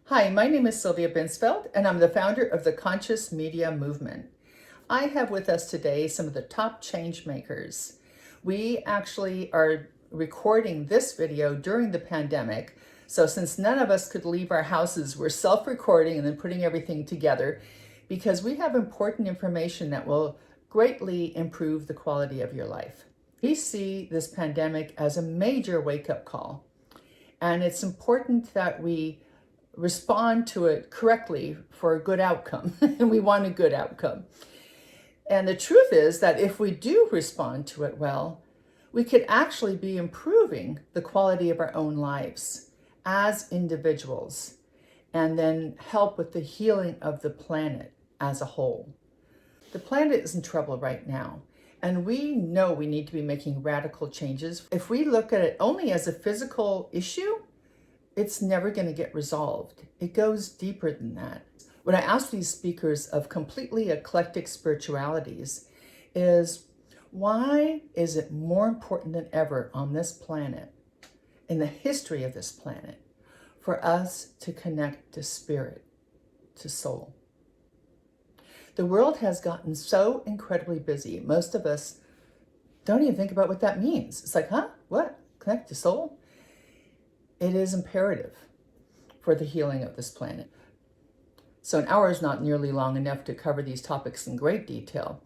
Hi, my name is Sylvia Binsfeld, and I'm the founder of the Conscious Media Movement. I have with us today some of the top change makers. We actually are recording this video during the pandemic. So since none of us could leave our houses, we're self-recording and then putting everything together because we have important information that will greatly improve the quality of your life. We see this pandemic as a major wake-up call, and it's important that we respond to it correctly for a good outcome. And we want a good outcome. And the truth is that if we do respond to it well, we could actually be improving the quality of our own lives as individuals and then help with the healing of the planet as a whole. The planet is in trouble right now, and we know we need to be making radical changes. If we look at it only as a physical issue, it's never going to get resolved. It goes deeper than that. What I ask these speakers of completely eclectic spiritualities is, why is it more important than ever on this planet, in the history of this planet, for us to connect to spirit, to soul? The world has gotten so incredibly busy. Most of us don't even think about what that means. It's like, huh? What? Connect to soul? It is imperative for the healing of this planet. So an hour is not nearly long enough to cover these topics in great detail.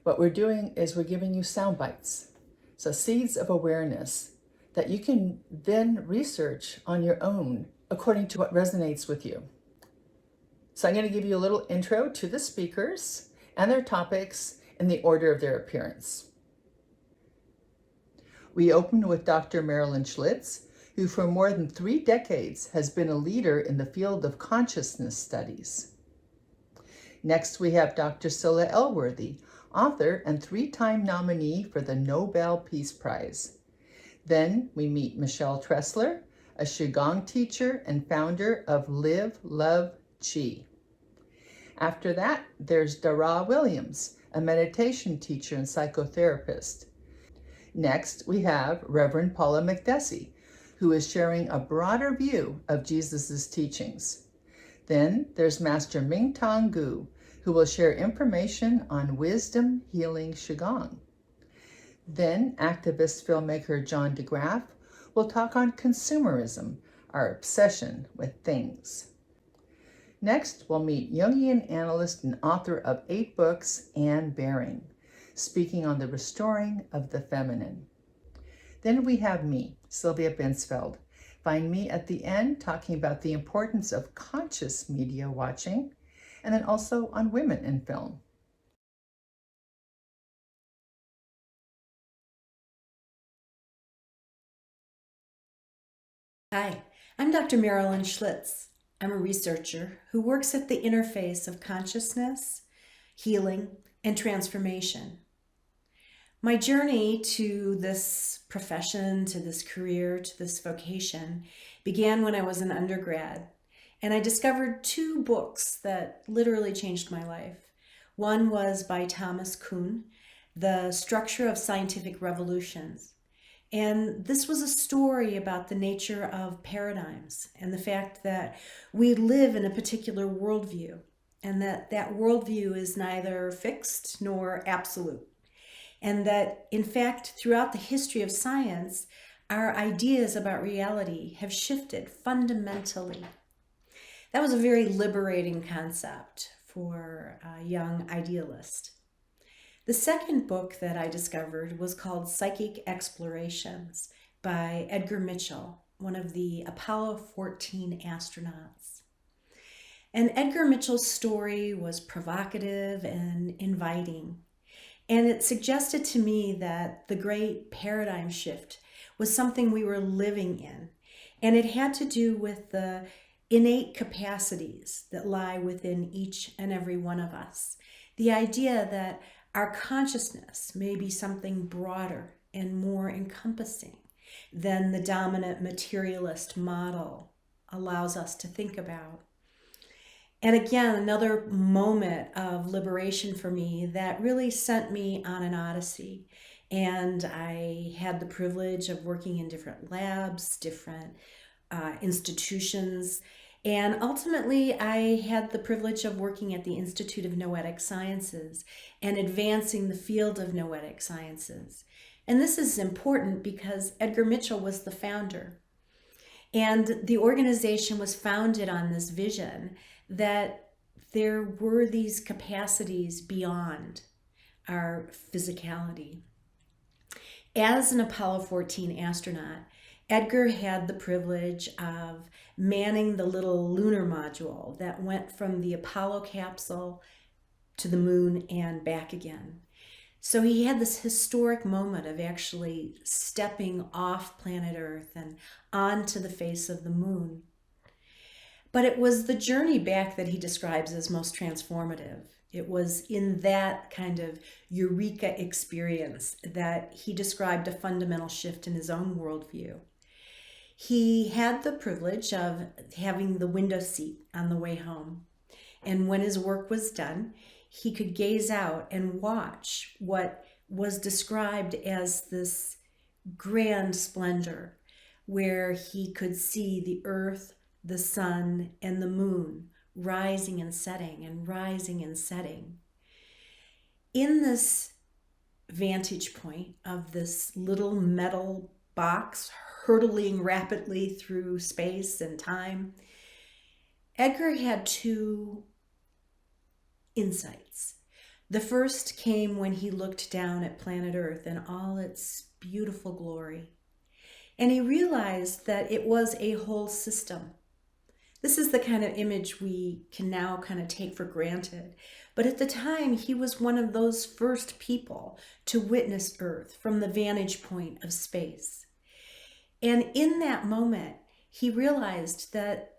What we're doing is we're giving you sound bites, so seeds of awareness that you can then research on your own according to what resonates with you. So I'm going to give you a little intro to the speakers and their topics in the order of their appearance. We open with Dr. Marilyn Schlitz, who for more than 3 decades has been a leader in the field of consciousness studies. Next, we have Dr. Scilla Elworthy, author and 3-time nominee for the Nobel Peace Prize. Then we meet Michelle Treseler, a Qigong teacher and founder of Live, Love, Chi. After that, there's DaRa Williams, a meditation teacher and psychotherapist. Next, we have Reverend Paula Mekdeci, who is sharing a broader view of Jesus's teachings. Then there's Master Mingtong, who will share information on wisdom healing Qigong. Then activist filmmaker John Graaf will talk on consumerism, our obsession with things. Next, we'll meet Jungian analyst and author of 8 books, Anne Baring, speaking on the restoring of the feminine. Then we have me, Sylvia Binsfeld. Find me at the end talking about the importance of conscious media watching, and then also on women in film. Hi, I'm Dr. Marilyn Schlitz. I'm a researcher who works at the interface of consciousness, healing, and transformation. My journey to this profession, to this career, to this vocation began when I was an undergrad, and I discovered 2 books that literally changed my life. One was by Thomas Kuhn, The Structure of Scientific Revolutions. And this was a story about the nature of paradigms and the fact that we live in a particular worldview, and that worldview is neither fixed nor absolute. And that, in fact, throughout the history of science, our ideas about reality have shifted fundamentally. That was a very liberating concept for a young idealist. The second book that I discovered was called Psychic Explorations by Edgar Mitchell, one of the Apollo 14 astronauts. And Edgar Mitchell's story was provocative and inviting. And it suggested to me that the great paradigm shift was something we were living in. And it had to do with the innate capacities that lie within each and every one of us. The idea that our consciousness may be something broader and more encompassing than the dominant materialist model allows us to think about. And again, another moment of liberation for me that really sent me on an odyssey. And I had the privilege of working in different labs, different institutions, And ultimately, I had the privilege of working at the Institute of Noetic Sciences and advancing the field of noetic sciences. And this is important because Edgar Mitchell was the founder. And the organization was founded on this vision that there were these capacities beyond our physicality. As an Apollo 14 astronaut, Edgar had the privilege of manning the little lunar module that went from the Apollo capsule to the moon and back again. So he had this historic moment of actually stepping off planet Earth and onto the face of the moon. But it was the journey back that he describes as most transformative. It was in that kind of eureka experience that he described a fundamental shift in his own worldview. He had the privilege of having the window seat on the way home. And when his work was done, he could gaze out and watch what was described as this grand splendor, where he could see the earth, the sun, and the moon rising and setting and rising and setting. In this vantage point of this little metal box hurtling rapidly through space and time, Edgar had two insights. The first came when he looked down at planet Earth in all its beautiful glory, and he realized that it was a whole system. This is the kind of image we can now kind of take for granted. But at the time, he was one of those first people to witness Earth from the vantage point of space. And in that moment, he realized that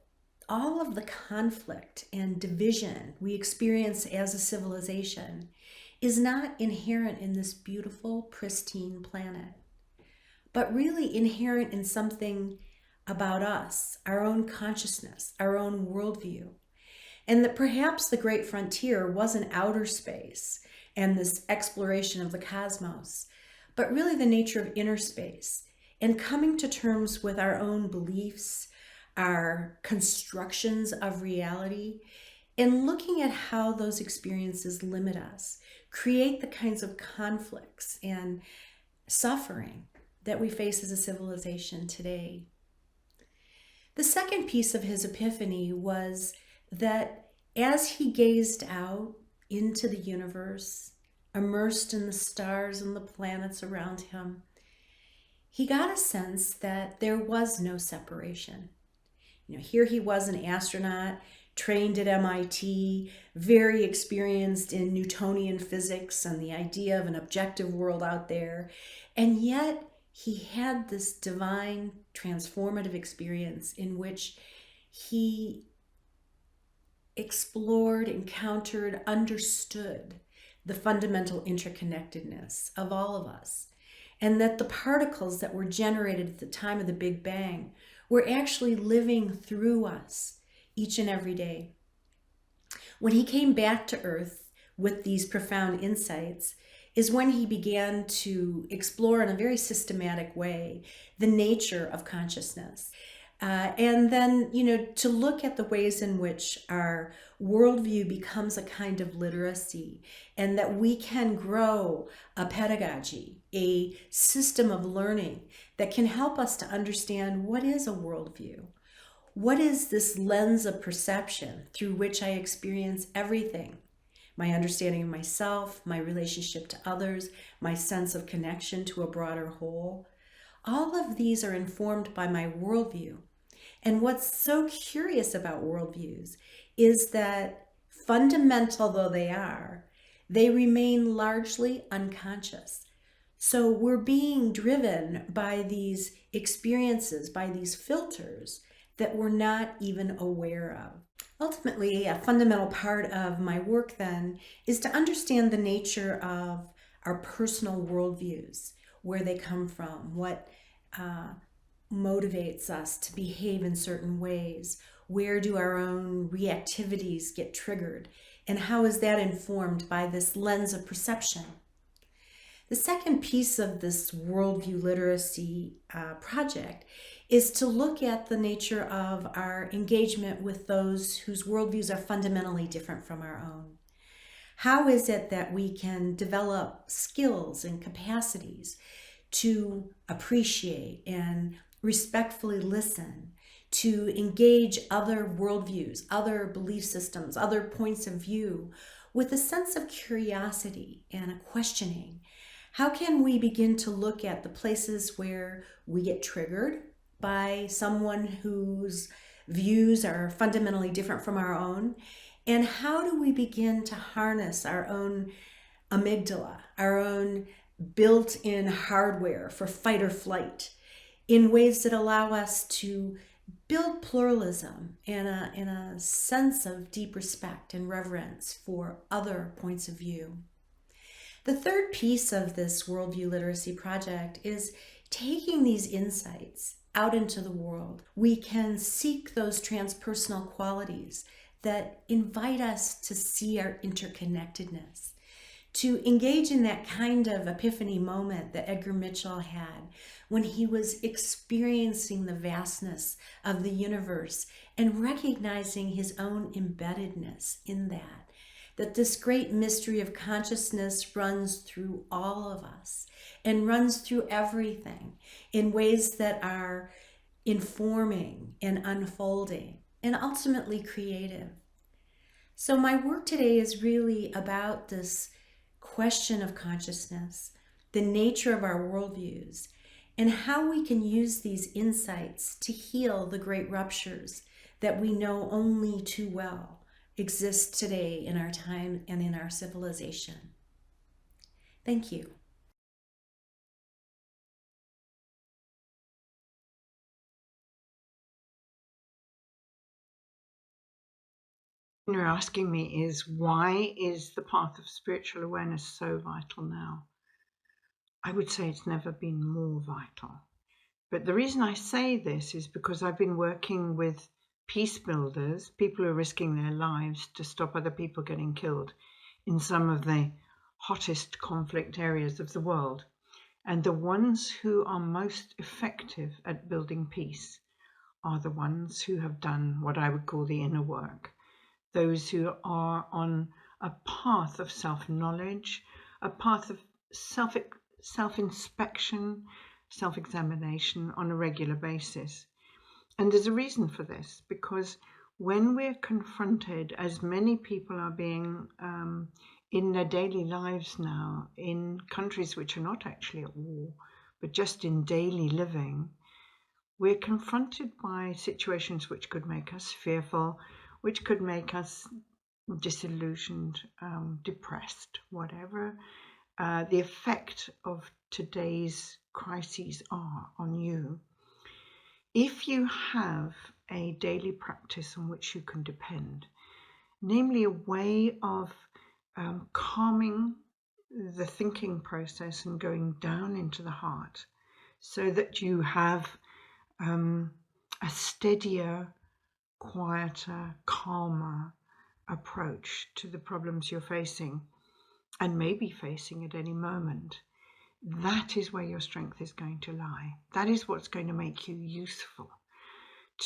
all of the conflict and division we experience as a civilization is not inherent in this beautiful, pristine planet, but really inherent in something about us, our own consciousness, our own worldview. And that perhaps the great frontier wasn't outer space and this exploration of the cosmos, but really the nature of inner space and coming to terms with our own beliefs, our constructions of reality, and looking at how those experiences limit us, create the kinds of conflicts and suffering that we face as a civilization today. The second piece of his epiphany was that as he gazed out into the universe, immersed in the stars and the planets around him, he got a sense that there was no separation. Here he was, an astronaut, trained at MIT, very experienced in Newtonian physics and the idea of an objective world out there, and yet he had this divine, transformative experience in which he explored, encountered, understood the fundamental interconnectedness of all of us, and that the particles that were generated at the time of the Big Bang were actually living through us each and every day. When he came back to Earth with these profound insights is when he began to explore in a very systematic way the nature of consciousness. And then, to look at the ways in which our worldview becomes a kind of literacy, and that we can grow a pedagogy, a system of learning that can help us to understand what is a worldview. What is this lens of perception through which I experience everything? My understanding of myself, my relationship to others, my sense of connection to a broader whole. All of these are informed by my worldview. And what's so curious about worldviews is that, fundamental though they are, they remain largely unconscious. So we're being driven by these experiences, by these filters that we're not even aware of. Ultimately, a fundamental part of my work then is to understand the nature of our personal worldviews, where they come from, what motivates us to behave in certain ways, where do our own reactivities get triggered, and how is that informed by this lens of perception. The second piece of this worldview literacy project is to look at the nature of our engagement with those whose worldviews are fundamentally different from our own. How is it that we can develop skills and capacities to appreciate and respectfully listen, to engage other worldviews, other belief systems, other points of view with a sense of curiosity and a questioning? How can we begin to look at the places where we get triggered by someone whose views are fundamentally different from our own? And how do we begin to harness our own amygdala, our own built-in hardware for fight or flight in ways that allow us to build pluralism and a sense of deep respect and reverence for other points of view? The third piece of this worldview literacy project is taking these insights out into the world. We can seek those transpersonal qualities that invite us to see our interconnectedness, to engage in that kind of epiphany moment that Edgar Mitchell had when he was experiencing the vastness of the universe and recognizing his own embeddedness in that this great mystery of consciousness runs through all of us and runs through everything in ways that are informing and unfolding and ultimately creative. So my work today is really about this question of consciousness, the nature of our worldviews, and how we can use these insights to heal the great ruptures that we know only too well exist today in our time and in our civilization. Thank you. You're asking me is, why is the path of spiritual awareness so vital now? I would say it's never been more vital. But the reason I say this is because I've been working with peace builders, people who are risking their lives to stop other people getting killed in some of the hottest conflict areas of the world. And the ones who are most effective at building peace are the ones who have done what I would call the inner work. Those who are on a path of self-knowledge, a path of self-inspection, self-examination on a regular basis. And there's a reason for this, because when we're confronted, as many people are being in their daily lives now, in countries which are not actually at war, but just in daily living, we're confronted by situations which could make us fearful, which could make us disillusioned, depressed, whatever the effect of today's crises are on you. If you have a daily practice on which you can depend, namely a way of calming the thinking process and going down into the heart, so that you have a steadier, quieter, calmer approach to the problems you're facing and may be facing at any moment, that is where your strength is going to lie. That is what's going to make you useful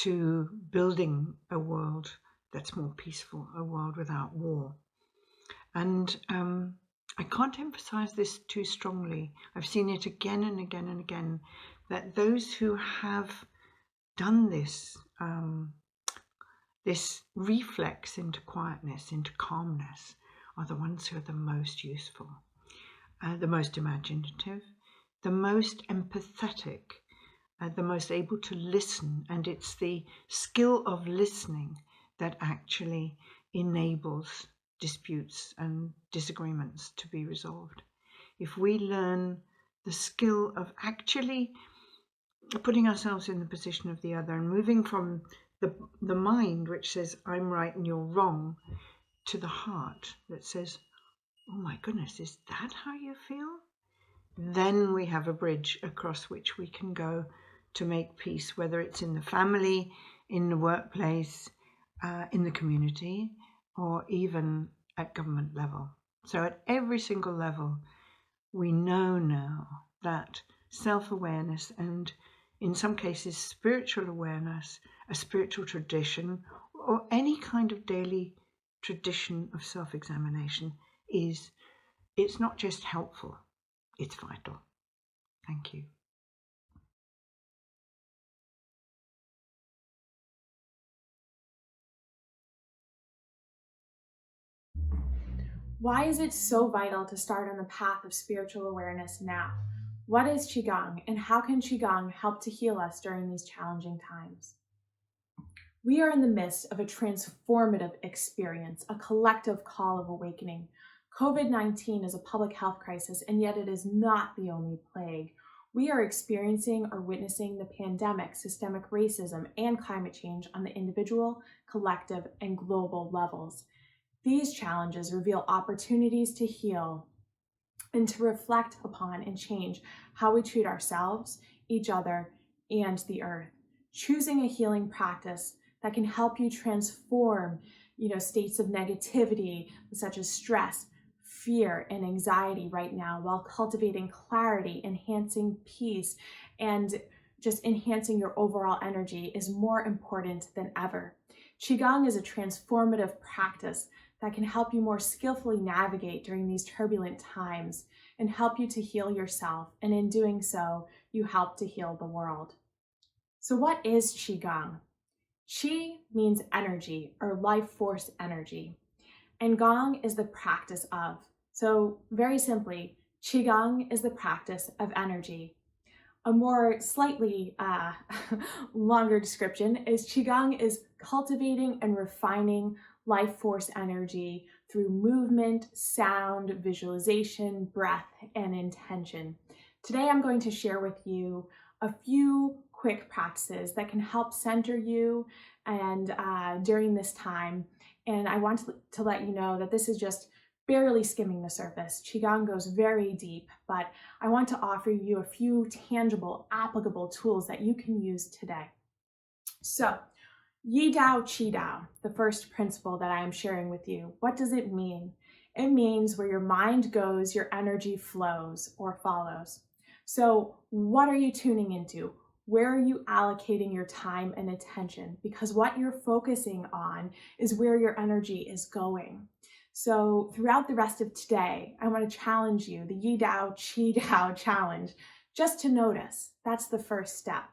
to building a world that's more peaceful, a world without war. And I can't emphasize this too strongly. I've seen it again and again and again, that those who have done this, this reflex into quietness, into calmness, are the ones who are the most useful, the most imaginative, the most empathetic, the most able to listen. And it's the skill of listening that actually enables disputes and disagreements to be resolved. If we learn the skill of actually putting ourselves in the position of the other and moving from the mind, which says I'm right and you're wrong, to the heart that says, oh my goodness, is that how you feel? Then we have a bridge across which we can go to make peace, whether it's in the family, in the workplace, in the community, or even at government level. So at every single level, we know now that self-awareness and in some cases spiritual awareness, a spiritual tradition, or any kind of daily tradition of self-examination it's not just helpful, it's vital. Thank you. Why is it so vital to start on the path of spiritual awareness now? What is Qigong, and how can Qigong help to heal us during these challenging times? We are in the midst of a transformative experience, a collective call of awakening. COVID-19 is a public health crisis, and yet it is not the only plague. We are experiencing or witnessing the pandemic, systemic racism, and climate change on the individual, collective, and global levels. These challenges reveal opportunities to heal and to reflect upon and change how we treat ourselves, each other, and the earth. Choosing a healing practice that can help you transform, states of negativity such as stress, fear, and anxiety right now, while cultivating clarity, enhancing peace, and just enhancing your overall energy is more important than ever. Qigong is a transformative practice that can help you more skillfully navigate during these turbulent times and help you to heal yourself. And in doing so, you help to heal the world. So what is Qigong? Qi means energy or life force energy, and Gong is the practice of. So very simply, Qigong is the practice of energy. A more slightly longer description is Qigong is cultivating and refining life force energy through movement, sound, visualization, breath, and intention. Today I'm going to share with you a few quick practices that can help center you and during this time. And I want to let you know that this is just barely skimming the surface. Qigong goes very deep, but I want to offer you a few tangible, applicable tools that you can use today. So, Yi Dao, Qi Dao, the first principle that I am sharing with you. What does it mean? It means where your mind goes, your energy flows or follows. So what are you tuning into? Where are you allocating your time and attention? Because what you're focusing on is where your energy is going. So throughout the rest of today, I want to challenge you, the Yi Dao, Qi Dao challenge, just to notice. That's the first step.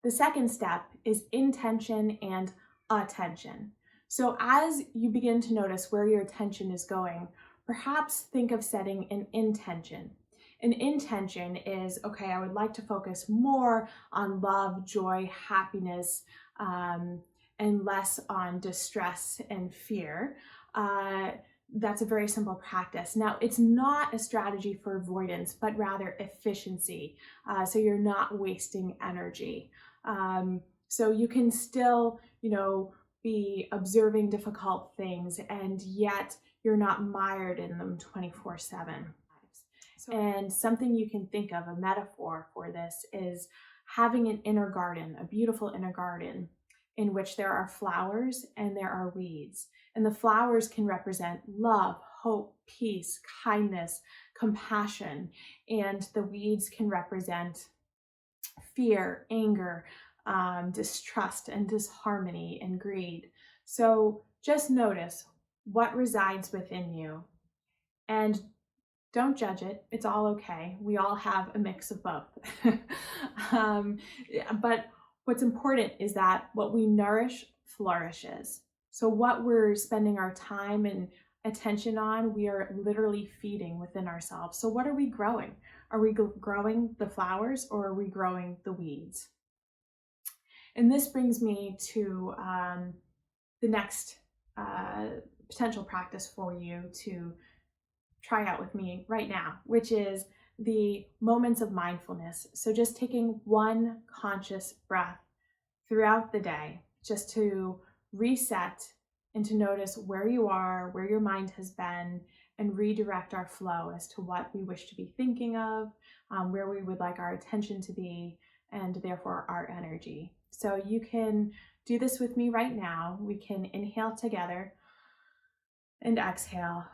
The second step is intention and attention. So as you begin to notice where your attention is going, perhaps think of setting an intention. An intention is, okay, I would like to focus more on love, joy, happiness, and less on distress and fear. That's a very simple practice. Now, it's not a strategy for avoidance, but rather efficiency. So you're not wasting energy. So you can still, be observing difficult things, and yet you're not mired in them 24/7. And something you can think of, a metaphor for this, is having an inner garden, a beautiful inner garden, in which there are flowers and there are weeds. And the flowers can represent love, hope, peace, kindness, compassion. And the weeds can represent fear, anger, distrust, and disharmony and greed. So just notice what resides within you. And don't judge it. It's all okay. We all have a mix of both. But what's important is that what we nourish flourishes. So what we're spending our time and attention on, we are literally feeding within ourselves. So what are we growing? Are we growing the flowers, or are we growing the weeds? And this brings me to the next potential practice for you to try out with me right now, which is the moments of mindfulness. So just taking one conscious breath throughout the day, just to reset and to notice where you are, where your mind has been, and redirect our flow as to what we wish to be thinking of, where we would like our attention to be, and therefore our energy. So you can do this with me right now. We can inhale together and exhale.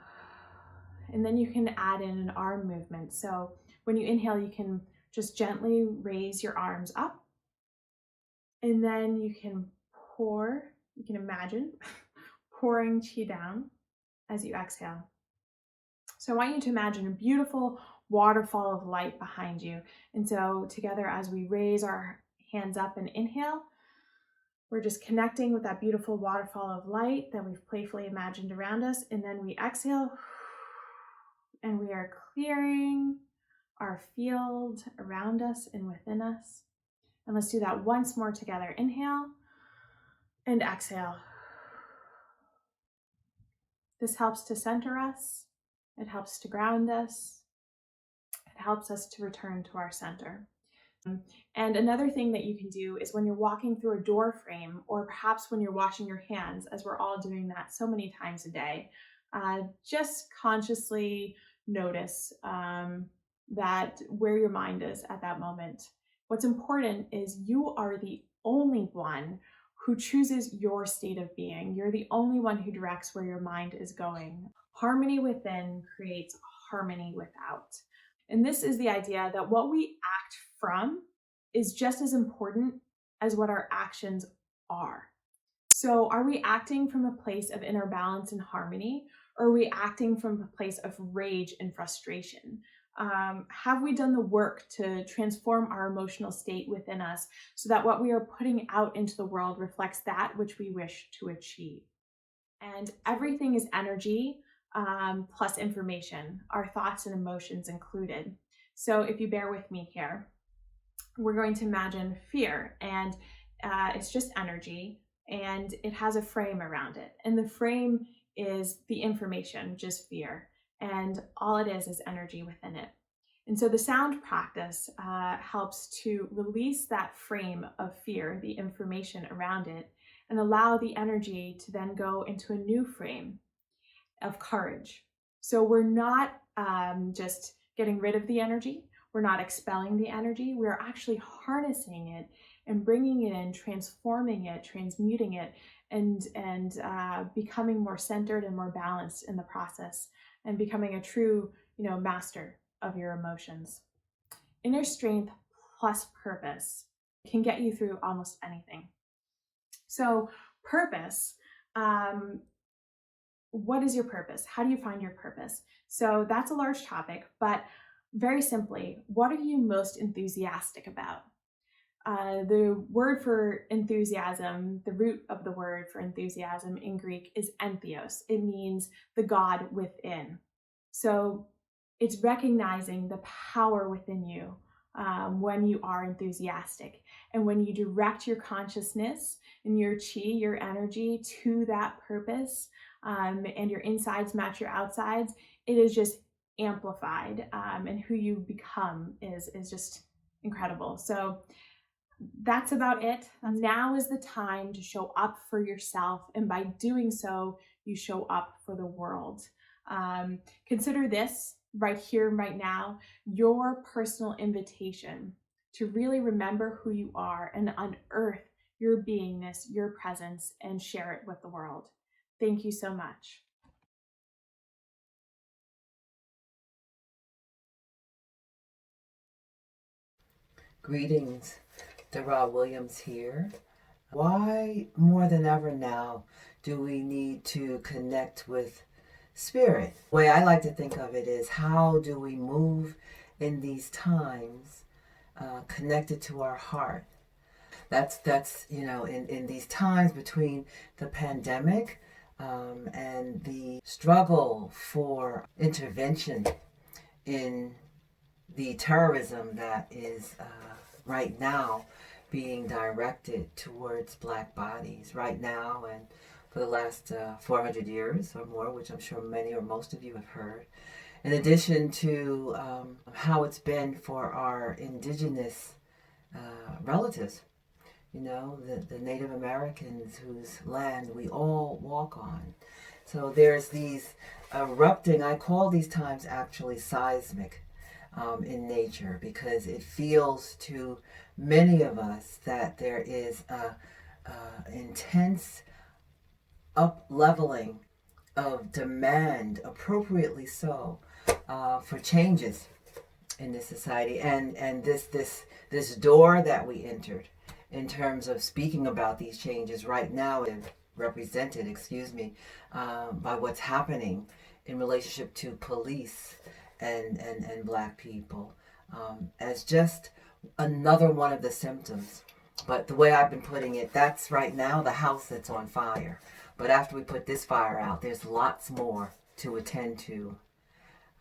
And then you can add in an arm movement. So when you inhale, you can just gently raise your arms up. And then you can you can imagine pouring qi down as you exhale. So I want you to imagine a beautiful waterfall of light behind you. And so together, as we raise our hands up and inhale, we're just connecting with that beautiful waterfall of light that we've playfully imagined around us. And then we exhale, and we are clearing our field around us and within us. And let's do that once more together. Inhale and exhale. This helps to center us. It helps to ground us. It helps us to return to our center. And another thing that you can do is when you're walking through a door frame, or perhaps when you're washing your hands, as we're all doing that so many times a day, just consciously notice that where your mind is at that moment. What's important is you are the only one who chooses your state of being. You're the only one who directs where your mind is going. Harmony within creates harmony without. And this is the idea that what we act from is just as important as what our actions are. So are we acting from a place of inner balance and harmony, or are we acting from a place of rage and frustration? Have we done the work to transform our emotional state within us so that what we are putting out into the world reflects that which we wish to achieve? And everything is energy plus information, our thoughts and emotions included. So if you bear with me here, we're going to imagine fear, and it's just energy, and it has a frame around it. And the frame is the information, which is fear. And all it is energy within it. And so the sound practice helps to release that frame of fear, the information around it, and allow the energy to then go into a new frame of courage. So we're not just getting rid of the energy. We're not expelling the energy. We're actually harnessing it and bringing it in, transforming it, transmuting it, and becoming more centered and more balanced in the process, and becoming a true, master of your emotions. Inner strength plus purpose can get you through almost anything. So purpose, what is your purpose? How do you find your purpose? So that's a large topic, but very simply, what are you most enthusiastic about? The word for enthusiasm, the root of the word for enthusiasm in Greek is entheos. It means the God within. So it's recognizing the power within you when you are enthusiastic. And when you direct your consciousness and your chi, your energy to that purpose, and your insides match your outsides, it is just amplified, and who you become is just incredible. So that's about it. Now is the time to show up for yourself, and by doing so, you show up for the world. Consider this right here, right now, your personal invitation to really remember who you are and unearth your beingness, your presence, and share it with the world. Thank you so much. Greetings, DaRa Williams here. Why more than ever now do we need to connect with spirit? The way I like to think of it is, how do we move in these times connected to our heart? That's in these times between the pandemic and the struggle for intervention in the terrorism that is right now being directed towards Black bodies right now and for the last 400 years or more, which I'm sure many or most of you have heard. In addition to how it's been for our indigenous relatives, the Native Americans whose land we all walk on. So there's these erupting, I call these times actually seismic in nature, because it feels to many of us that there is a intense up-leveling of demand, appropriately so, for changes in this society, and this door that we entered in terms of speaking about these changes right now is represented, by what's happening in relationship to police and Black people, as just another one of the symptoms. But the way I've been putting it, that's right now the house that's on fire. But after we put this fire out, there's lots more to attend to.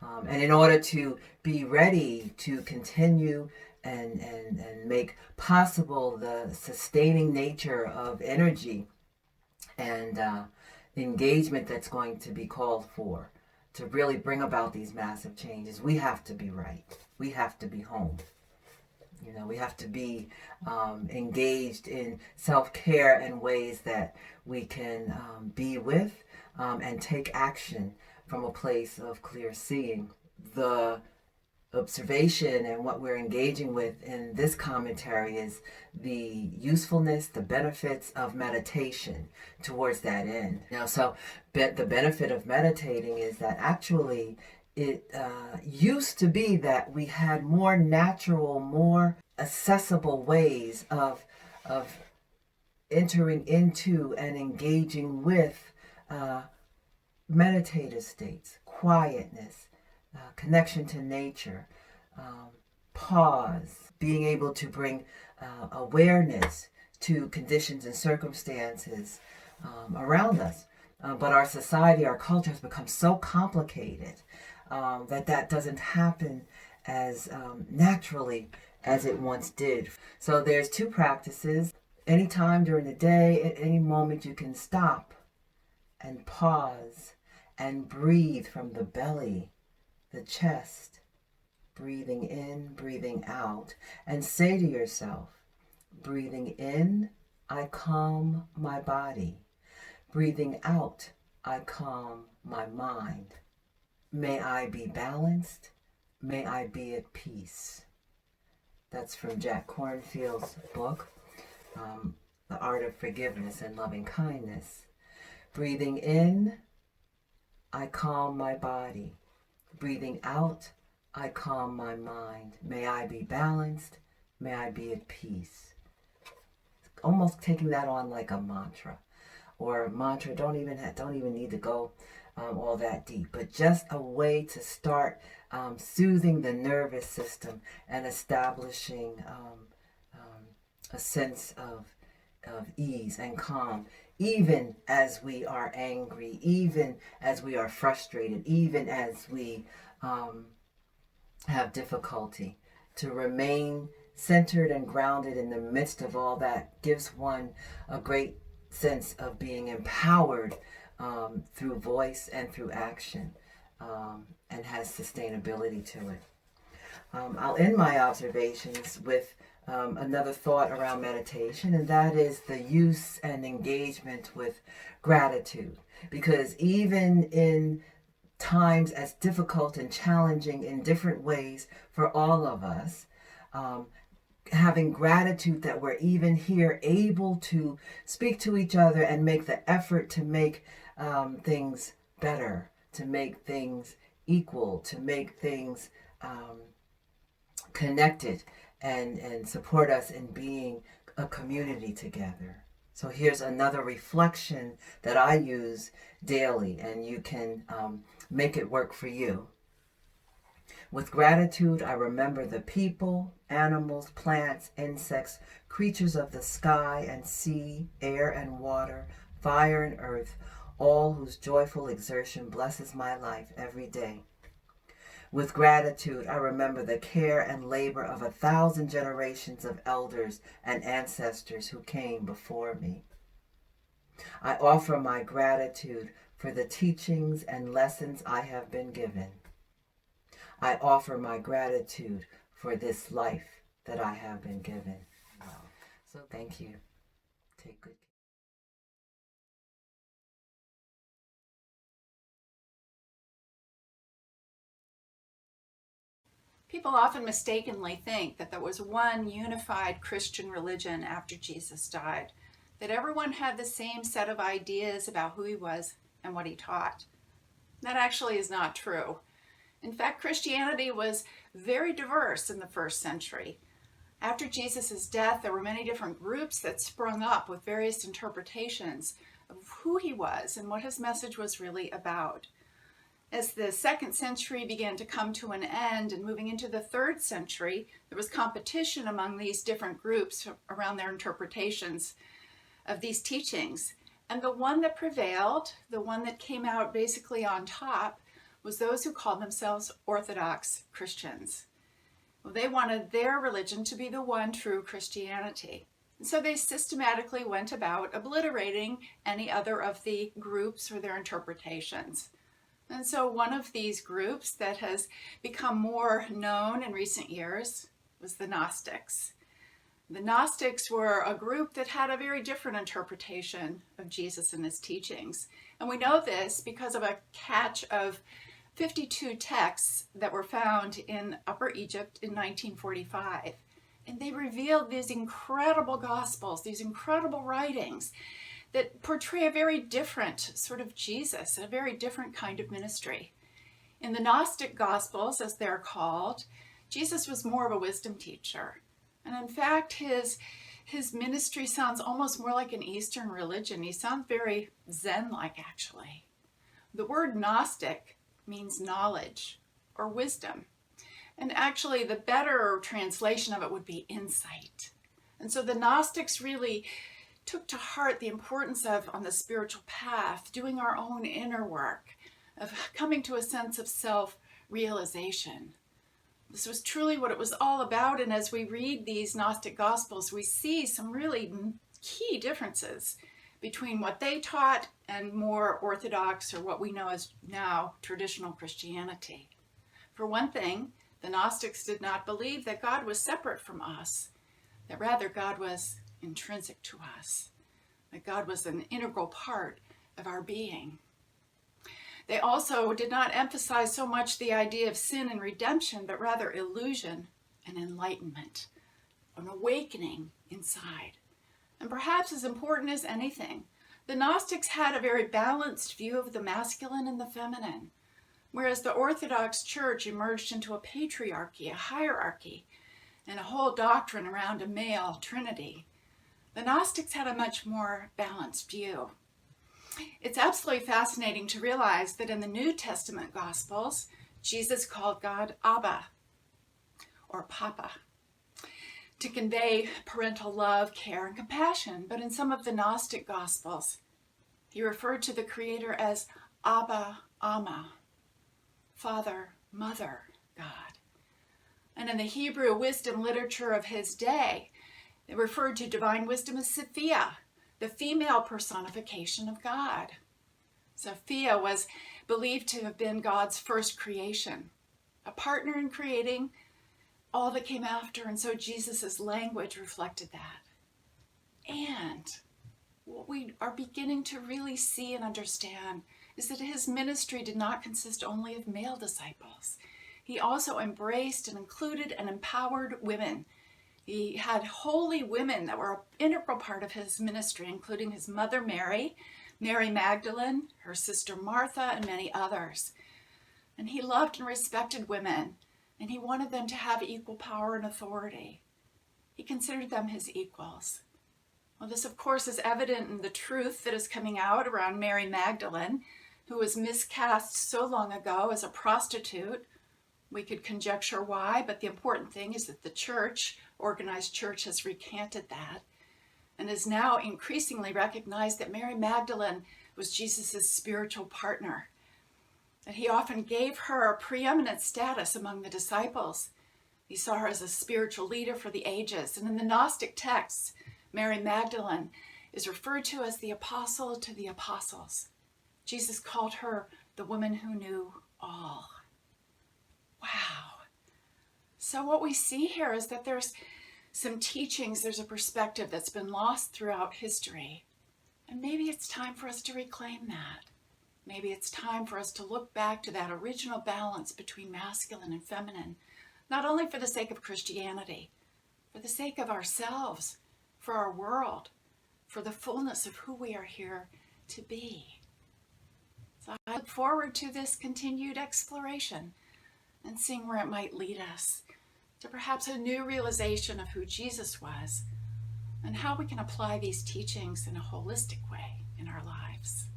And in order to be ready to continue and make possible the sustaining nature of energy and engagement that's going to be called for to really bring about these massive changes, we have to be right. We have to be home. You know, we have to be engaged in self-care in ways that we can be with and take action from a place of clear seeing. The observation and what we're engaging with in this commentary is the usefulness, the benefits of meditation towards that end. You know, so the benefit of meditating is that actually it used to be that we had more natural, more accessible ways of entering into and engaging with meditative states, quietness, connection to nature, pause, being able to bring awareness to conditions and circumstances around us. But our society, our culture has become so complicated that doesn't happen as naturally as it once did. So there's two practices. Anytime during the day, at any moment, you can stop and pause and breathe from the belly, the chest, breathing in, breathing out, and say to yourself, breathing in, I calm my body. Breathing out, I calm my mind. May I be balanced. May I be at peace. That's from Jack Kornfield's book, The Art of Forgiveness and Loving Kindness. Breathing in, I calm my body. Breathing out, I calm my mind. May I be balanced. May I be at peace. Almost taking that on like a mantra. Or a mantra, don't even need to go all that deep, but just a way to start soothing the nervous system and establishing a sense of ease and calm, even as we are angry, even as we are frustrated, even as we have difficulty. To remain centered and grounded in the midst of all that gives one a great sense of being empowered through voice and through action, and has sustainability to it. I'll end my observations with another thought around meditation, and that is the use and engagement with gratitude. Because even in times as difficult and challenging in different ways for all of us, having gratitude that we're even here able to speak to each other and make the effort to make things better, to make things equal, to make things connected and support us in being a community together. So here's another reflection that I use daily, and you can make it work for you. With gratitude, I remember the people, animals, plants, insects, creatures of the sky and sea, air and water, fire and earth, all whose joyful exertion blesses my life every day. With gratitude, I remember the care and labor of 1,000 generations of elders and ancestors who came before me. I offer my gratitude for the teachings and lessons I have been given. I offer my gratitude for this life that I have been given. So thank you. Take good care. People often mistakenly think that there was one unified Christian religion after Jesus died, that everyone had the same set of ideas about who he was and what he taught. That actually is not true. In fact, Christianity was very diverse in the first century. After Jesus' death, there were many different groups that sprung up with various interpretations of who he was and what his message was really about. As the second century began to come to an end and moving into the third century, there was competition among these different groups around their interpretations of these teachings. And the one that prevailed, the one that came out basically on top, was those who called themselves Orthodox Christians. Well, they wanted their religion to be the one true Christianity. And so they systematically went about obliterating any other of the groups or their interpretations. And so one of these groups that has become more known in recent years was the Gnostics. The Gnostics were a group that had a very different interpretation of Jesus and his teachings. And we know this because of a catch of 52 texts that were found in Upper Egypt in 1945. And they revealed these incredible gospels, these incredible writings that portray a very different sort of Jesus, a very different kind of ministry. In the Gnostic Gospels, as they're called, Jesus was more of a wisdom teacher. And in fact, his ministry sounds almost more like an Eastern religion. He sounds very Zen-like, actually. The word Gnostic means knowledge or wisdom. And actually, the better translation of it would be insight. And so the Gnostics really took to heart the importance of, on the spiritual path, doing our own inner work, of coming to a sense of self-realization. This was truly what it was all about, and as we read these Gnostic Gospels, we see some really key differences between what they taught and more Orthodox, or what we know as now traditional Christianity. For one thing, the Gnostics did not believe that God was separate from us, that rather God was intrinsic to us, that God was an integral part of our being. They also did not emphasize so much the idea of sin and redemption, but rather illusion and enlightenment, an awakening inside. And perhaps as important as anything, the Gnostics had a very balanced view of the masculine and the feminine, whereas the Orthodox Church emerged into a patriarchy, a hierarchy, and a whole doctrine around a male trinity. The Gnostics had a much more balanced view. It's absolutely fascinating to realize that in the New Testament Gospels, Jesus called God Abba, or Papa, to convey parental love, care, and compassion. But in some of the Gnostic Gospels, he referred to the Creator as Abba, Amma, Father, Mother, God. And in the Hebrew wisdom literature of his day, they referred to divine wisdom as Sophia, the female personification of God. Sophia was believed to have been God's first creation, a partner in creating all that came after, and so Jesus' language reflected that. And what we are beginning to really see and understand is that his ministry did not consist only of male disciples. He also embraced and included and empowered women. He had holy women that were an integral part of his ministry, including his mother Mary, Mary Magdalene, her sister Martha, and many others. And he loved and respected women, and he wanted them to have equal power and authority. He considered them his equals. Well, this, of course, is evident in the truth that is coming out around Mary Magdalene, who was miscast so long ago as a prostitute. We could conjecture why, but the important thing is that the church, organized church, has recanted that and is now increasingly recognized that Mary Magdalene was Jesus' spiritual partner, that he often gave her a preeminent status among the disciples. He saw her as a spiritual leader for the ages. And in the Gnostic texts, Mary Magdalene is referred to as the apostle to the apostles. Jesus called her the woman who knew all. Wow. So what we see here is that there's some teachings, there's a perspective that's been lost throughout history. And maybe it's time for us to reclaim that. Maybe it's time for us to look back to that original balance between masculine and feminine, not only for the sake of Christianity, for the sake of ourselves, for our world, for the fullness of who we are here to be. So I look forward to this continued exploration and seeing where it might lead us to perhaps a new realization of who Jesus was and how we can apply these teachings in a holistic way in our lives.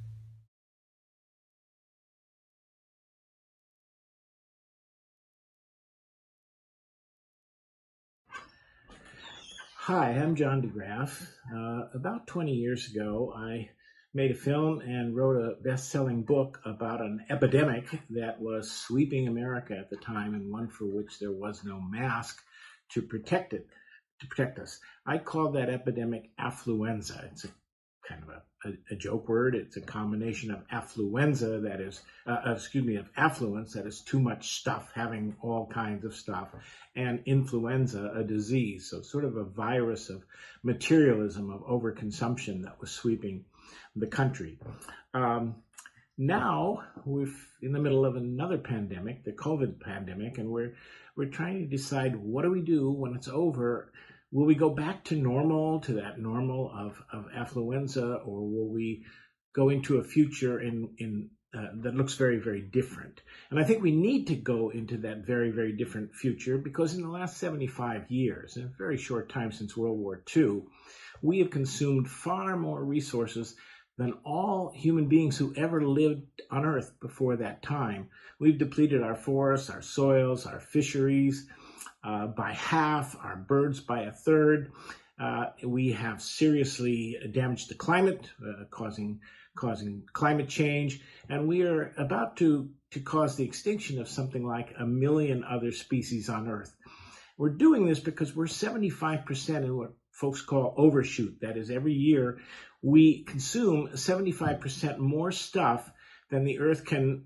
Hi, I'm John Graaf. About 20 years ago, I made a film and wrote a best-selling book about an epidemic that was sweeping America at the time, and one for which there was no mask to protect us. I called that epidemic affluenza. It's a kind of a joke word. It's a combination of affluenza, that is, of affluence, that is too much stuff, having all kinds of stuff, and influenza, a disease. So sort of a virus of materialism, of overconsumption that was sweeping the country. Now we're in the middle of another pandemic, the COVID pandemic, and we're trying to decide, what do we do when it's over? Will we go back to normal, to that normal of affluenza, or will we go into a future that looks very, very different? And I think we need to go into that very, very different future, because in the last 75 years, in a very short time since World War II, we have consumed far more resources than all human beings who ever lived on Earth before that time. We've depleted our forests, our soils, our fisheries by half, our birds by a third. We have seriously damaged the climate, causing climate change, and we are about to cause the extinction of something like 1 million other species on Earth. We're doing this because we're 75% in what folks call overshoot. That is, every year we consume 75% more stuff than the Earth can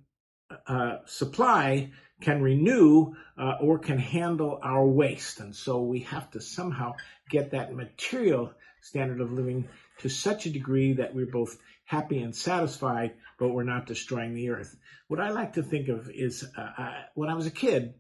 supply, can renew, or can handle our waste. And so we have to somehow get that material standard of living to such a degree that we're both happy and satisfied, but we're not destroying the Earth. What I like to think of is, when I was a kid,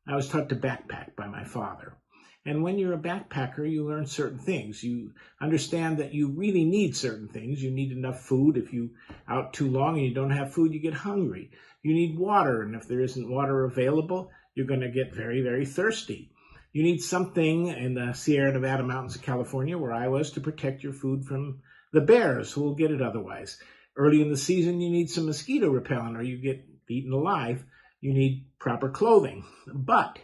I was taught to backpack by my father. And when you're a backpacker, you learn certain things. You understand that you really need certain things. You need enough food. If you're out too long and you don't have food, you get hungry. You need water, and if there isn't water available, you're going to get very, very thirsty. You need something in the Sierra Nevada mountains of California, where I was, to protect your food from the bears who will get it otherwise. Early in the season, you need some mosquito repellent, or you get eaten alive. You need proper clothing. But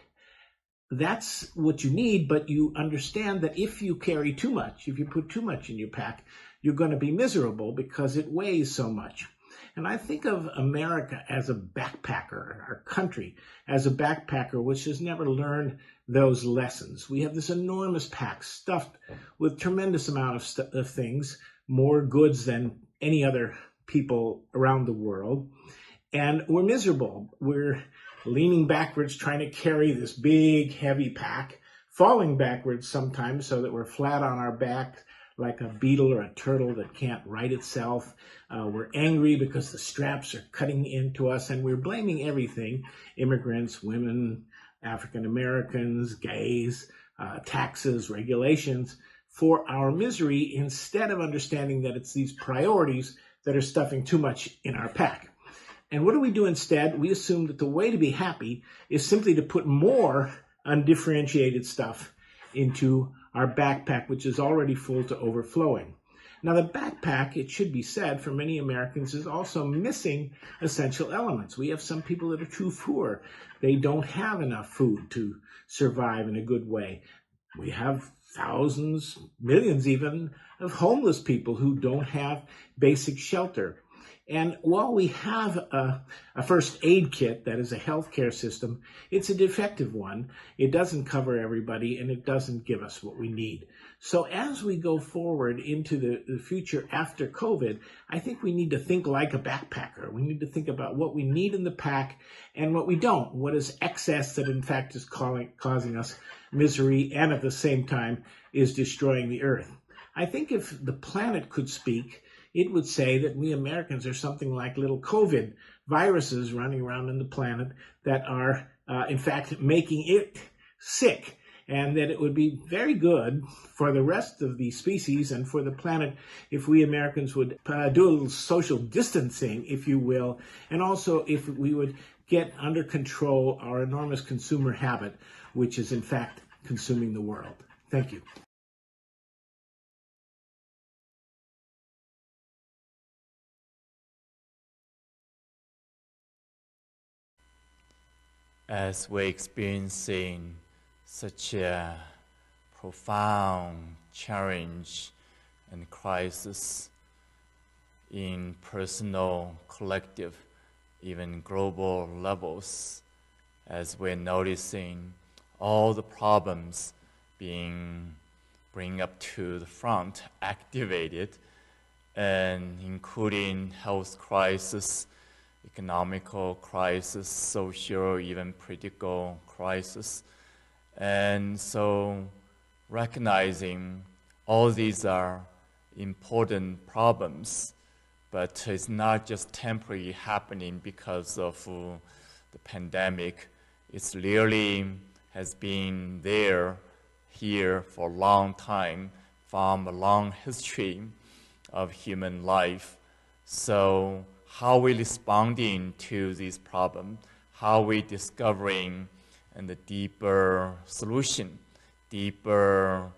that's what you need, but you understand that if you carry too much, if you put too much in your pack, you're going to be miserable because it weighs so much. And I think of America as a backpacker, our country as a backpacker, which has never learned those lessons. We have this enormous pack stuffed with tremendous amount of things, more goods than any other people around the world. And we're miserable. We're leaning backwards, trying to carry this big, heavy pack, falling backwards sometimes so that we're flat on our back like a beetle or a turtle that can't right itself. We're angry because the straps are cutting into us, and we're blaming everything, immigrants, women, African Americans, gays, taxes, regulations, for our misery, instead of understanding that it's these priorities that are stuffing too much in our pack. And what do we do instead? We assume that the way to be happy is simply to put more undifferentiated stuff into our backpack, which is already full to overflowing. Now, the backpack, it should be said, for many Americans is also missing essential elements. We have some people that are too poor. They don't have enough food to survive in a good way. We have thousands, millions even, of homeless people who don't have basic shelter. And while we have a first aid kit that is a healthcare system, it's a defective one. It doesn't cover everybody, and it doesn't give us what we need. So as we go forward into the future after COVID, I think we need to think like a backpacker. We need to think about what we need in the pack and what we don't. What is excess that in fact is causing us misery and at the same time is destroying the earth. I think if the planet could speak, it would say that we Americans are something like little COVID viruses running around on the planet that are, in fact, making it sick. and that it would be very good for the rest of the species and for the planet if we Americans would do a little social distancing, if you will, and also if we would get under control our enormous consumer habit, which is in fact consuming the world. Thank you. As we're experiencing such a profound challenge and crisis in personal, collective, even global levels, as we're noticing all the problems being bring up to the front, activated, and including health crisis, economical crisis, social, even political crisis. And so recognizing all these are important problems, but it's not just temporarily happening because of the pandemic. It's really has been here for a long time, from a long history of human life. So how we responding to these problems, how we discovering and the deeper solution, deeper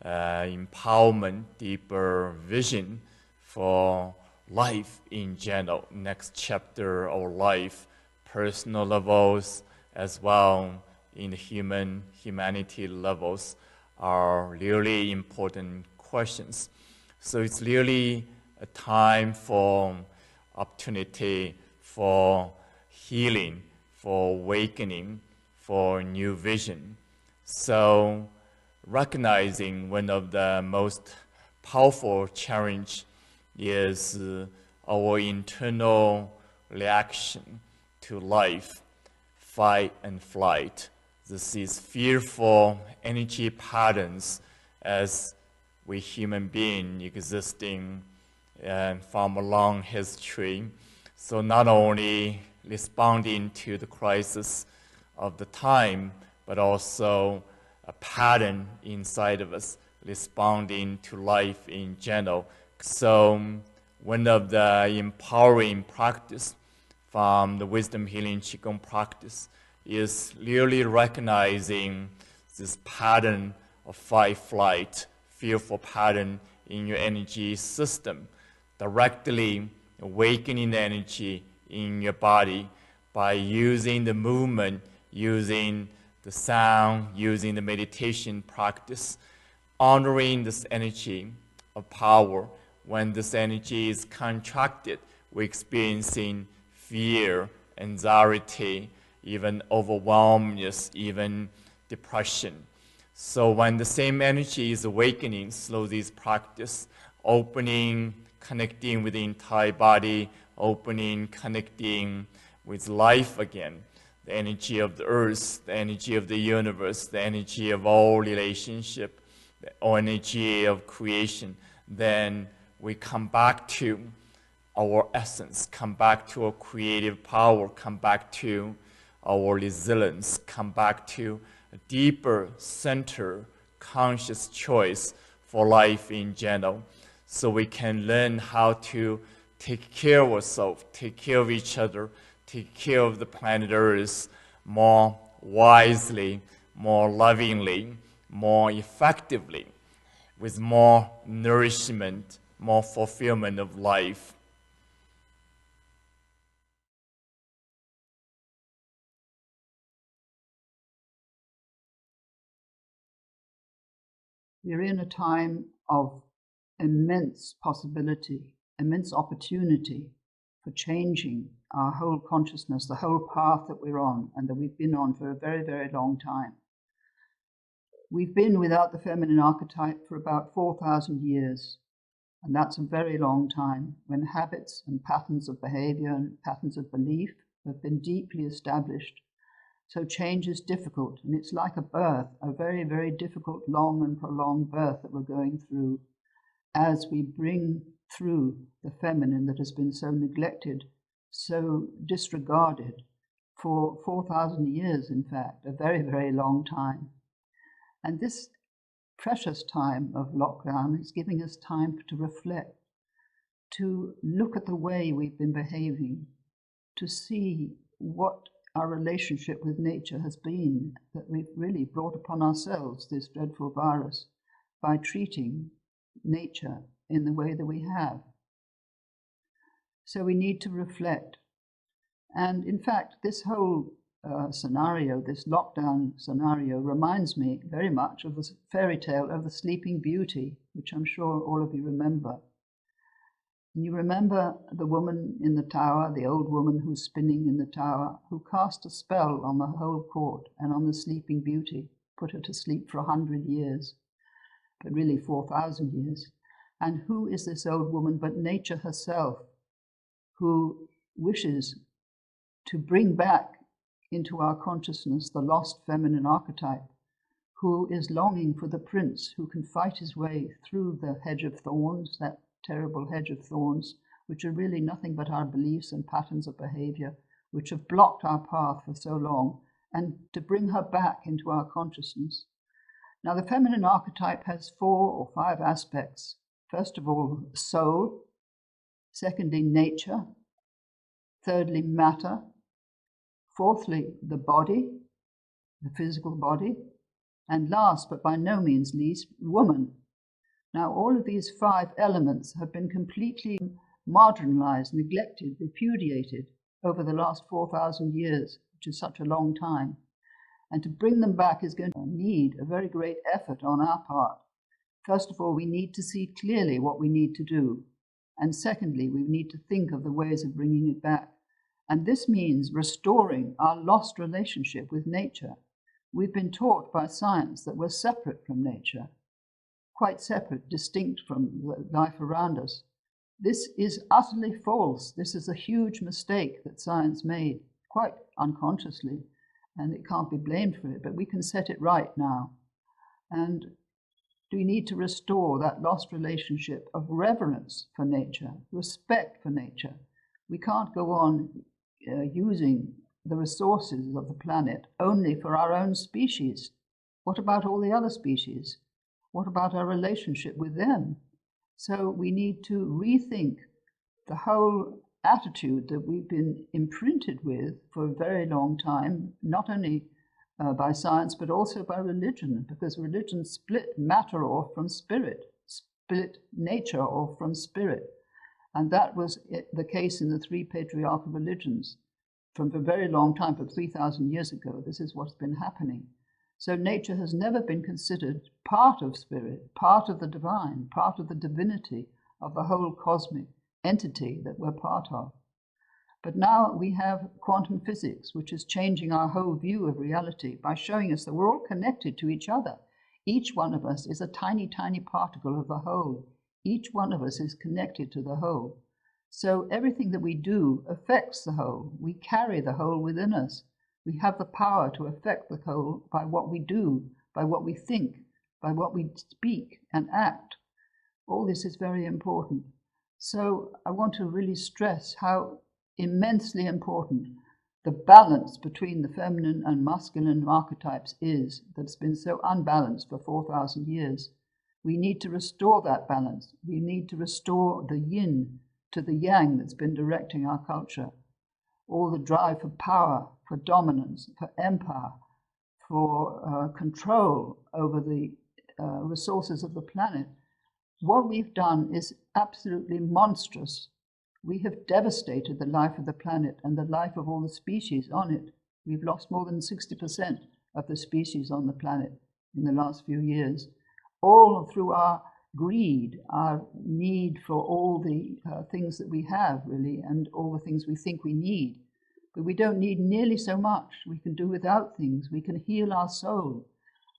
empowerment, deeper vision for life in general, next chapter of life, personal levels as well in the humanity levels are really important questions. So it's really a time for opportunity for healing, for awakening, for new vision. So recognizing one of the most powerful challenge is our internal reaction to life, fight and flight. This is fearful energy patterns as we human beings existing from a long history. So not only responding to the crisis of the time, but also a pattern inside of us responding to life in general. So one of the empowering practice from the wisdom healing Qigong practice is really recognizing this pattern of fight-flight, fearful pattern in your energy system, directly awakening the energy in your body by using the movement, using the sound, using the meditation practice, honoring this energy of power. When this energy is contracted, we're experiencing fear, anxiety, even overwhelmness, even depression. So when the same energy is awakening through this practice, opening, connecting with the entire body, opening, connecting with life again, the energy of the earth, the energy of the universe, the energy of all relationship, the energy of creation, then we come back to our essence, come back to our creative power, come back to our resilience, come back to a deeper center, conscious choice for life in general. So we can learn how to take care of ourselves, take care of each other, take care of the planet Earth more wisely, more lovingly, more effectively, with more nourishment, more fulfillment of life. We're in a time of immense possibility, immense opportunity for changing our whole consciousness, the whole path that we're on and that we've been on for a very, very long time. We've been without the feminine archetype for about 4,000 years, and that's a very long time when habits and patterns of behavior and patterns of belief have been deeply established. So change is difficult, and it's like a birth, a very, very difficult, long and prolonged birth that we're going through as we bring through the feminine that has been so neglected, so disregarded for 4,000 years, in fact, a very, very long time. And this precious time of lockdown is giving us time to reflect, to look at the way we've been behaving, to see what our relationship with nature has been, that we've really brought upon ourselves this dreadful virus by treating nature in the way that we have. So we need to reflect. And in fact, this whole scenario, this lockdown scenario, reminds me very much of the fairy tale of the Sleeping Beauty, which I'm sure all of you remember. And you remember the woman in the tower, the old woman who's spinning in the tower, who cast a spell on the whole court and on the Sleeping Beauty, put her to sleep for 100 years, but really 4,000 years. And who is this old woman but nature herself, who wishes to bring back into our consciousness the lost feminine archetype, who is longing for the prince who can fight his way through the hedge of thorns, that terrible hedge of thorns, which are really nothing but our beliefs and patterns of behavior, which have blocked our path for so long, and to bring her back into our consciousness. Now, the feminine archetype has 4 or 5 aspects. First of all, soul. Secondly, nature. Thirdly, matter. Fourthly, the body, the physical body. And last, but by no means least, woman. Now, all of these 5 elements have been completely marginalized, neglected, repudiated over the last 4,000 years, which is such a long time. And to bring them back is going to need a very great effort on our part. First of all, we need to see clearly what we need to do. And secondly, we need to think of the ways of bringing it back. And this means restoring our lost relationship with nature. We've been taught by science that we're separate from nature, quite separate, distinct from the life around us. This is utterly false. This is a huge mistake that science made, quite unconsciously, and it can't be blamed for it, but we can set it right now. And we need to restore that lost relationship of reverence for nature, respect for nature. We can't go on using the resources of the planet only for our own species. What about all the other species? What about our relationship with them? So we need to rethink the whole attitude that we've been imprinted with for a very long time, not only by science, but also by religion, because religion split matter off from spirit, split nature off from spirit. And that was the case in the 3 patriarchal religions. From a very long time, for 3,000 years ago, this is what's been happening. So nature has never been considered part of spirit, part of the divine, part of the divinity of the whole cosmic entity that we're part of. But now we have quantum physics, which is changing our whole view of reality by showing us that we're all connected to each other. Each one of us is a tiny, tiny particle of the whole. Each one of us is connected to the whole. So everything that we do affects the whole. We carry the whole within us. We have the power to affect the whole by what we do, by what we think, by what we speak and act. All this is very important. So I want to really stress how immensely important the balance between the feminine and masculine archetypes is, that's been so unbalanced for 4,000 years. We need to restore that balance. We need to restore the yin to the yang that's been directing our culture. All the drive for power, for dominance, for empire, for control over the resources of the planet. What we've done is absolutely monstrous. We have devastated the life of the planet and the life of all the species on it. We've lost more than 60% of the species on the planet in the last few years, all through our greed, our need for all the things that we have, really, and all the things we think we need. But we don't need nearly so much. We can do without things. We can heal our soul.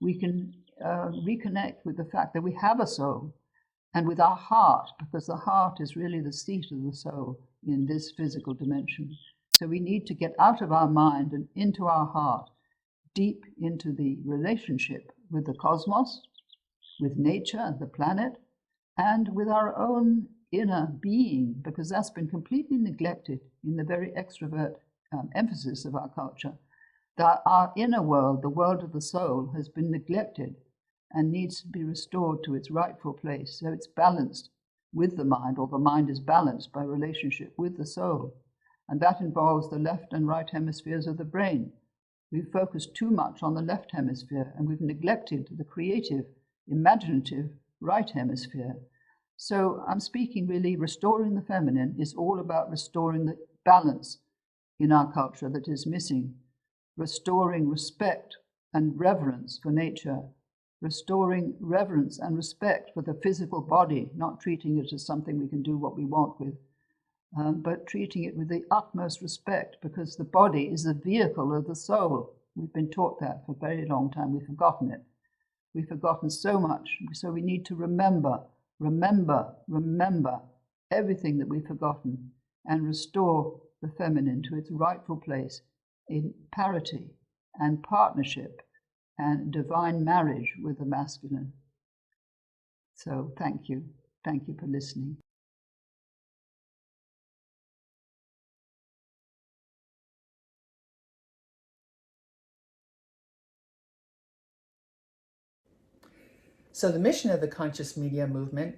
We can reconnect with the fact that we have a soul, and with our heart, because the heart is really the seat of the soul in this physical dimension. So we need to get out of our mind and into our heart, deep into the relationship with the cosmos, with nature, the planet, and with our own inner being, because that's been completely neglected in the very extrovert emphasis of our culture. That our inner world, the world of the soul, has been neglected and needs to be restored to its rightful place. So it's balanced with the mind, or the mind is balanced by relationship with the soul. And that involves the left and right hemispheres of the brain. We've focused too much on the left hemisphere, and we've neglected the creative, imaginative right hemisphere. So I'm speaking really, restoring the feminine is all about restoring the balance in our culture that is missing, restoring respect and reverence for nature, restoring reverence and respect for the physical body, not treating it as something we can do what we want with, but treating it with the utmost respect, because the body is the vehicle of the soul. We've been taught that for a very long time. We've forgotten it. We've forgotten so much. So we need to remember everything that we've forgotten and restore the feminine to its rightful place in parity and partnership and divine marriage with the masculine. So thank you. Thank you for listening. So the mission of the conscious media movement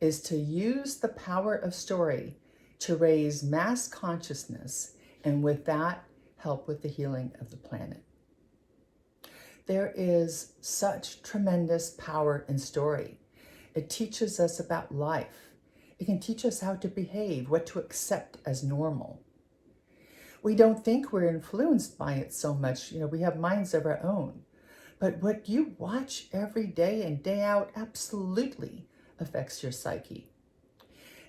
is to use the power of story to raise mass consciousness, and with that, help with the healing of the planet. There is such tremendous power in story. It teaches us about life. It can teach us how to behave, what to accept as normal. We don't think we're influenced by it so much. We have minds of our own. But what you watch every day and day out absolutely affects your psyche.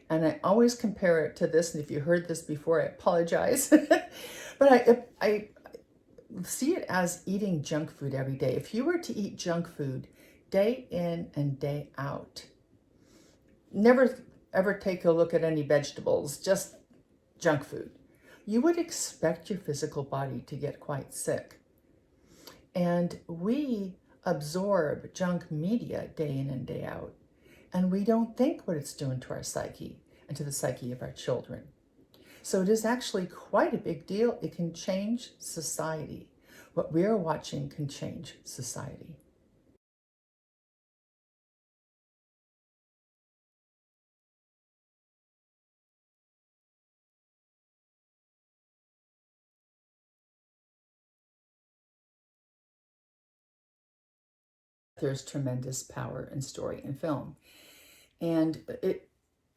And I always compare it to this, and if you heard this before, I apologize. But I see it as eating junk food every day. If you were to eat junk food day in and day out, never ever take a look at any vegetables, just junk food, you would expect your physical body to get quite sick. And we absorb junk media day in and day out, and we don't think what it's doing to our psyche and to the psyche of our children. So it is actually quite a big deal. It can change society. What we're watching can change society. There's tremendous power in story and film. And it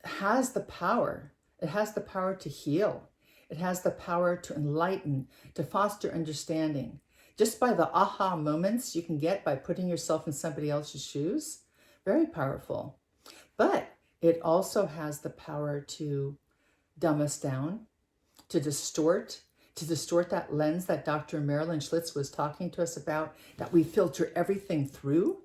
has the power. It has the power to heal. It has the power to enlighten, to foster understanding. Just by the aha moments you can get by putting yourself in somebody else's shoes, very powerful. But it also has the power to dumb us down, to distort that lens that Dr. Marilyn Schlitz was talking to us about, that we filter everything through.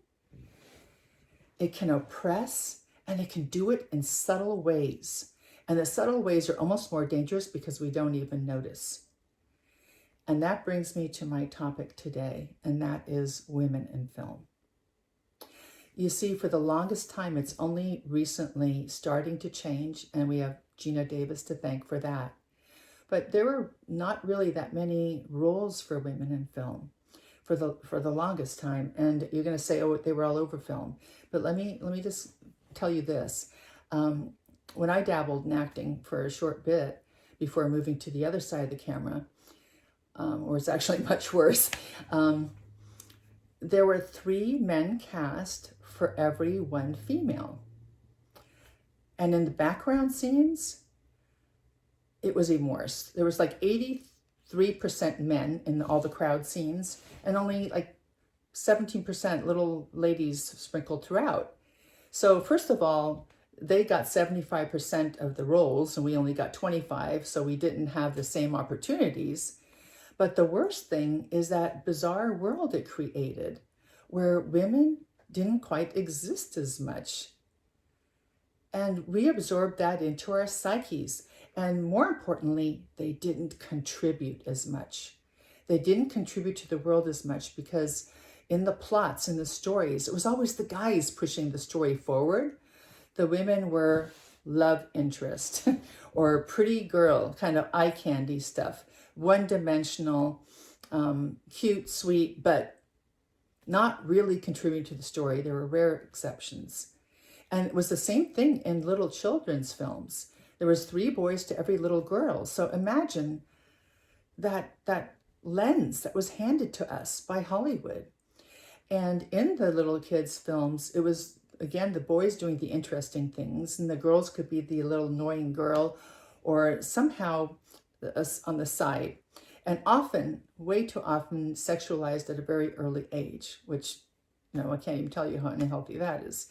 It can oppress, and it can do it in subtle ways. And the subtle ways are almost more dangerous because we don't even notice. And that brings me to my topic today, and that is women in film. You see, for the longest time, it's only recently starting to change, and we have Gina Davis to thank for that. But there were not really that many roles for women in film for the longest time. And you're going to say, oh, they were all over film. But let me just tell you this. When I dabbled in acting for a short bit before moving to the other side of the camera, or it's actually much worse, there were 3 men cast for every 1 female. And in the background scenes, it was even worse. There was like 83% men in all the crowd scenes, and only like 17% little ladies sprinkled throughout. So first of all, they got 75% of the roles, and we only got 25, so we didn't have the same opportunities. But the worst thing is that bizarre world it created, where women didn't quite exist as much. And we absorbed that into our psyches. And more importantly, they didn't contribute as much. They didn't contribute to the world as much because in the plots, in the stories, it was always the guys pushing the story forward. The women were love interest or pretty girl, kind of eye candy stuff, one-dimensional, cute, sweet, but not really contributing to the story. There were rare exceptions. And it was the same thing in little children's films. There was 3 boys to every little girl. So imagine that lens that was handed to us by Hollywood. And in the little kids' films, it was, again, the boys doing the interesting things, and the girls could be the little annoying girl or somehow on the side. And often, way too often, sexualized at a very early age, which, I can't even tell you how unhealthy that is.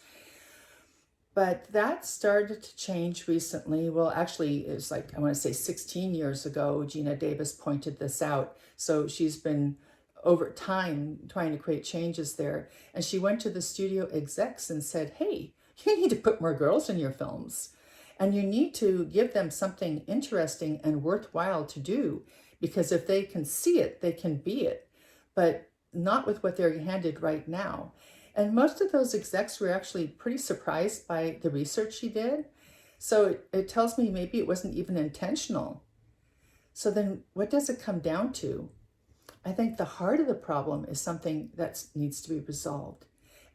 But that started to change recently. Well, actually, it's like, I want to say 16 years ago, Gina Davis pointed this out. So she's been, over time, trying to create changes there. And she went to the studio execs and said, hey, you need to put more girls in your films. And you need to give them something interesting and worthwhile to do. Because if they can see it, they can be it. But not with what they're handed right now. And most of those execs were actually pretty surprised by the research she did. So it tells me maybe it wasn't even intentional. So then what does it come down to? I think the heart of the problem is something that needs to be resolved.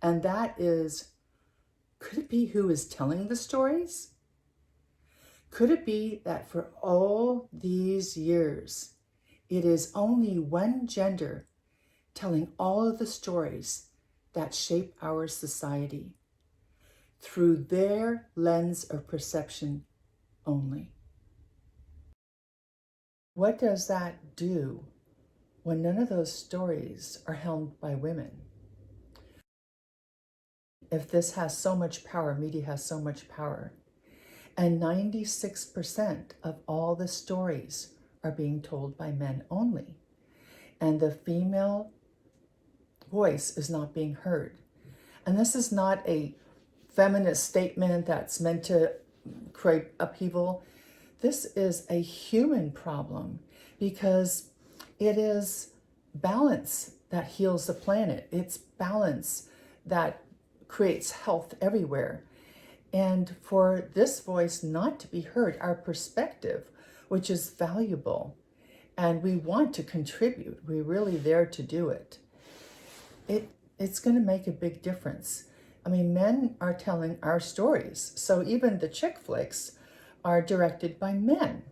And that is, could it be who is telling the stories? Could it be that for all these years, it is only one gender telling all of the stories that shape our society through their lens of perception only? What does that do when none of those stories are held by women? If this has so much power, media has so much power, and 96% of all the stories are being told by men only, and the female voice is not being heard. And this is not a feminist statement that's meant to create upheaval. This is a human problem because it is balance that heals the planet. It's balance that creates health everywhere. And for this voice not to be heard, our perspective, which is valuable, and we want to contribute, we're really there to do it. It's going to make a big difference. I mean, men are telling our stories. So even the chick flicks are directed by men.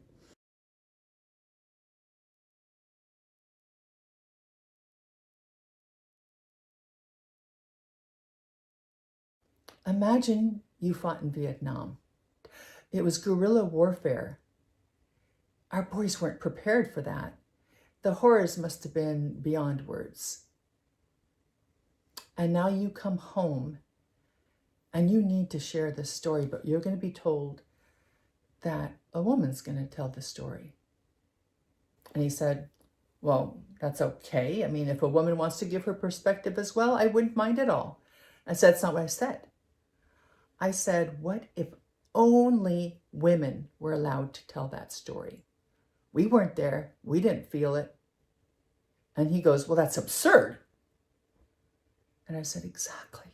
Imagine you fought in Vietnam. It was guerrilla warfare. Our boys weren't prepared for that. The horrors must have been beyond words. And now you come home and you need to share this story, but you're going to be told that a woman's going to tell the story. And he said, well, that's okay. I mean, if a woman wants to give her perspective as well, I wouldn't mind at all. I said, that's not what I said. I said, what if only women were allowed to tell that story? We weren't there. We didn't feel it. And he goes, well, that's absurd. And I said, exactly.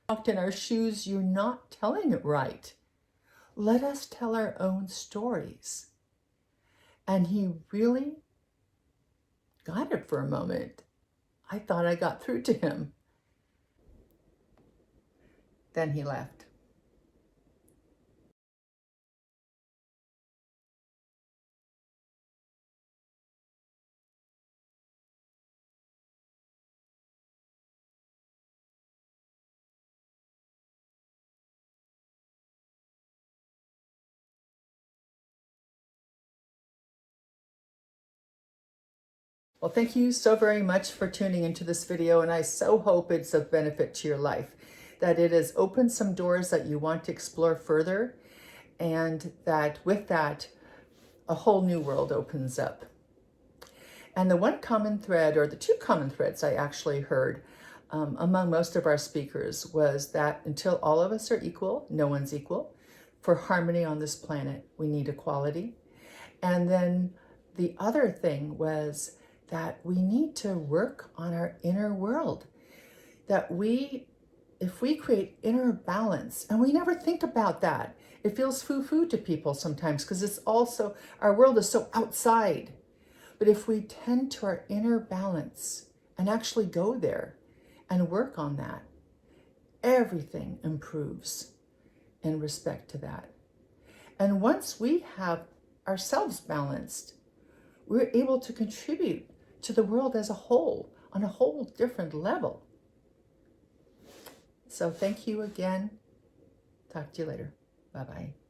Walked in our shoes, you're not telling it right. Let us tell our own stories. And he really got it for a moment. I thought I got through to him. Then he left. Well, thank you so very much for tuning into this video, and I so hope it's of benefit to your life, that it has opened some doors that you want to explore further, and that with that, a whole new world opens up. And the one common thread, or the two common threads I actually heard among most of our speakers, was that until all of us are equal, no one's equal. For harmony on this planet, we need equality. And then the other thing was that we need to work on our inner world. That if we create inner balance, and we never think about that. It feels foo-foo to people sometimes because it's also, our world is so outside. But if we tend to our inner balance and actually go there and work on that, everything improves in respect to that. And once we have ourselves balanced, we're able to contribute to the world as a whole on a whole different level. So thank you again. Talk to you later. Bye-bye.